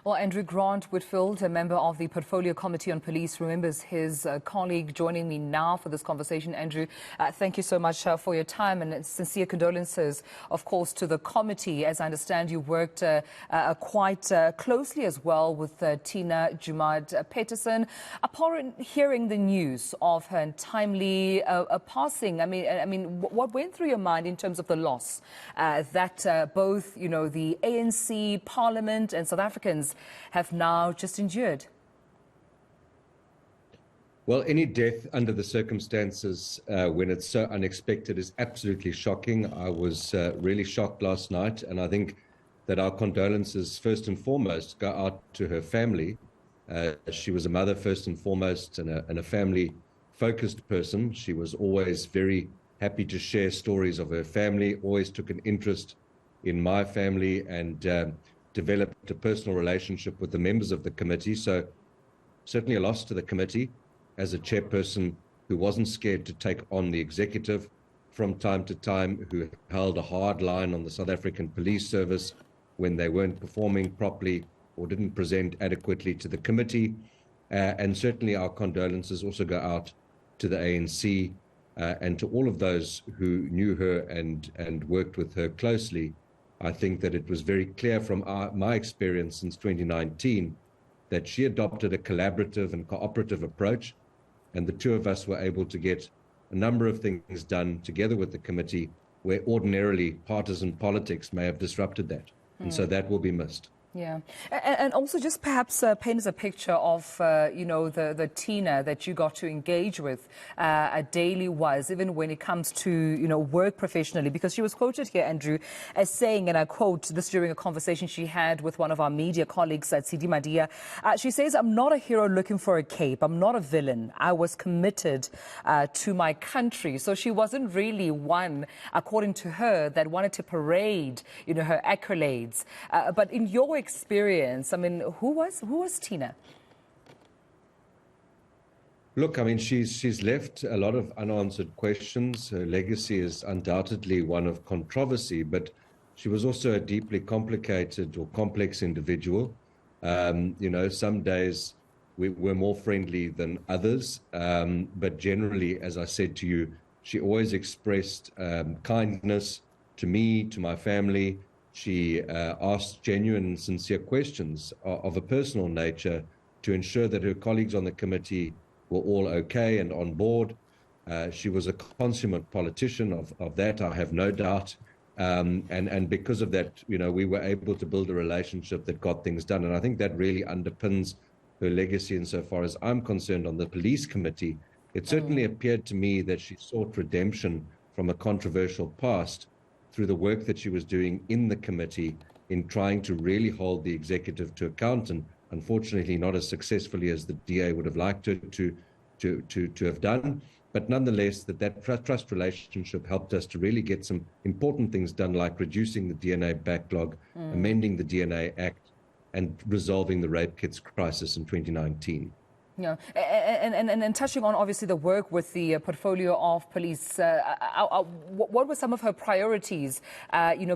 Well, Andrew Grant Whitfield, a member of the Portfolio Committee on Police, remembers his colleague. Joining me now for this conversation. Andrew, thank you so much for your time, and sincere condolences, of course, to the committee. As I understand, you worked quite closely as well with Tina Joemat-Pettersson. Upon hearing the news of her untimely passing, I mean, what went through your mind in terms of the loss that both, the ANC, Parliament and South Africans have now just endured? Well, any death under the circumstances when it's so unexpected is absolutely shocking. I was really shocked last night, and I think that our condolences first and foremost go out to her family. She was a mother first and foremost, and a family-focused person. She was always very happy to share stories of her family, always took an interest in my family, and developed a personal relationship with the members of the committee. So certainly a loss to the committee as a chairperson who wasn't scared to take on the executive from time to time, who held a hard line on the South African Police Service when they weren't performing properly or didn't present adequately to the committee. And certainly our condolences also go out to the ANC and to all of those who knew her and worked with her closely. I think that it was very clear from my experience since 2019 that she adopted a collaborative and cooperative approach, and the two of us were able to get a number of things done together with the committee where ordinarily partisan politics may have disrupted that. And so that will be missed. Yeah. And also just perhaps paint us a picture of, the Tina that you got to engage with daily was, even when it comes to, work professionally, because she was quoted here, Andrew, as saying, and I quote this during a conversation she had with one of our media colleagues at Sidi Madia. She says, "I'm not a hero looking for a cape. I'm not a villain. I was committed to my country." So she wasn't really one, according to her, that wanted to parade, her accolades. But in your experience, I mean, who was Tina? Look, I mean, she's left a lot of unanswered questions. Her legacy is undoubtedly one of controversy, but she was also a deeply complicated or complex individual. Some days we're more friendly than others, but generally, as I said to you, she always expressed kindness to me, to my family. She asked genuine and sincere questions of a personal nature to ensure that her colleagues on the committee were all okay and on board. She was a consummate politician, of that I have no doubt. And because of that, we were able to build a relationship that got things done. And I think that really underpins her legacy insofar as I'm concerned on the police committee. It certainly appeared to me that she sought redemption from a controversial past through the work that she was doing in the committee in trying to really hold the executive to account, and unfortunately not as successfully as the DA would have liked her to have done. But nonetheless, that trust relationship helped us to really get some important things done, like reducing the DNA backlog, amending the DNA Act, and resolving the rape kits crisis in 2019. Yeah, and touching on obviously the work with the portfolio of police, what were some of her priorities,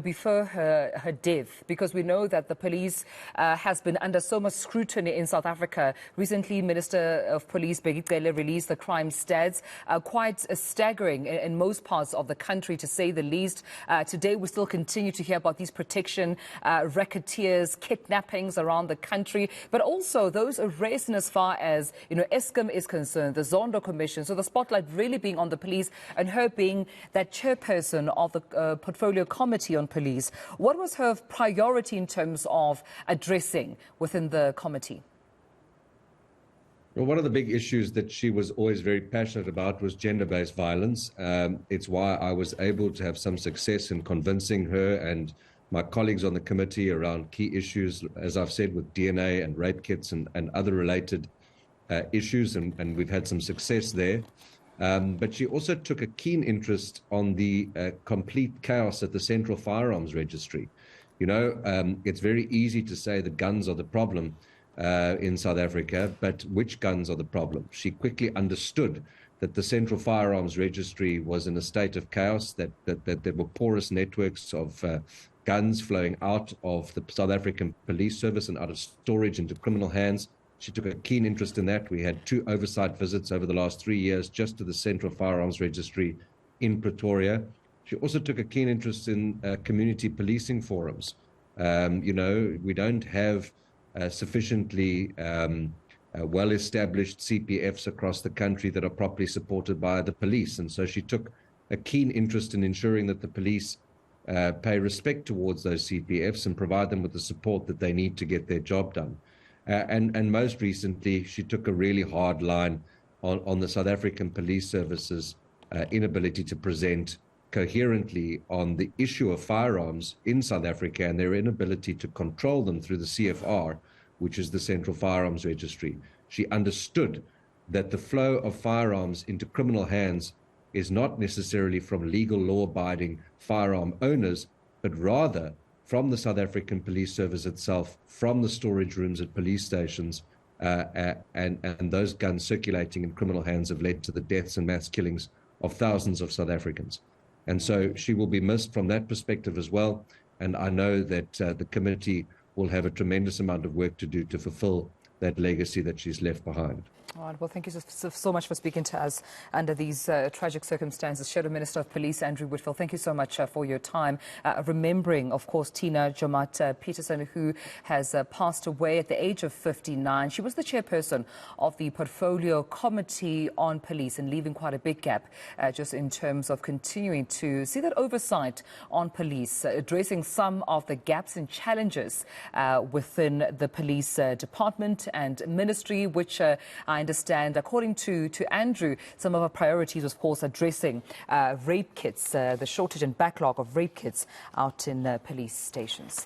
before her death? Because we know that the police has been under so much scrutiny in South Africa. Recently, Minister of Police Begicele released the crime stats, quite staggering in most parts of the country, to say the least. Today, we still continue to hear about these protection racketeers, kidnappings around the country, but also those arrests in as far as ESCOM is concerned, the Zondo Commission. So the spotlight really being on the police, and her being that chairperson of the Portfolio Committee on Police. What was her priority in terms of addressing within the committee? Well, one of the big issues that she was always very passionate about was gender-based violence. It's why I was able to have some success in convincing her and my colleagues on the committee around key issues, as I've said, with DNA and rape kits and other related issues, and we've had some success there. But she also took a keen interest on the complete chaos at the Central Firearms Registry. It's very easy to say that guns are the problem in South Africa, but which guns are the problem? She quickly understood that the Central Firearms Registry was in a state of chaos, that there were porous networks of guns flowing out of the South African Police Service and out of storage into criminal hands. She took a keen interest in that. We had 2 oversight visits over the last 3 years just to the Central Firearms Registry in Pretoria. She also took a keen interest in community policing forums. We don't have sufficiently well-established CPFs across the country that are properly supported by the police. And so she took a keen interest in ensuring that the police pay respect towards those CPFs and provide them with the support that they need to get their job done. And most recently, she took a really hard line on the South African Police Service's inability to present coherently on the issue of firearms in South Africa and their inability to control them through the CFR, which is the Central Firearms Registry. She understood that the flow of firearms into criminal hands is not necessarily from legal law-abiding firearm owners, but rather from the South African Police Service itself, from the storage rooms at police stations, and those guns circulating in criminal hands have led to the deaths and mass killings of thousands of South Africans. And so she will be missed from that perspective as well. And I know that the committee will have a tremendous amount of work to do to fulfill that legacy that she's left behind. All right. Well, thank you so much for speaking to us under these tragic circumstances. Shadow Minister of Police, Andrew Whitfield, thank you so much for your time. Remembering, of course, Tina Joemat-Pettersson, who has passed away at the age of 59. She was the chairperson of the Portfolio Committee on Police and leaving quite a big gap just in terms of continuing to see that oversight on police, addressing some of the gaps and challenges within the police department and ministry, which I understand, according to Andrew, some of our priorities, of course, addressing rape kits, the shortage and backlog of rape kits out in police stations.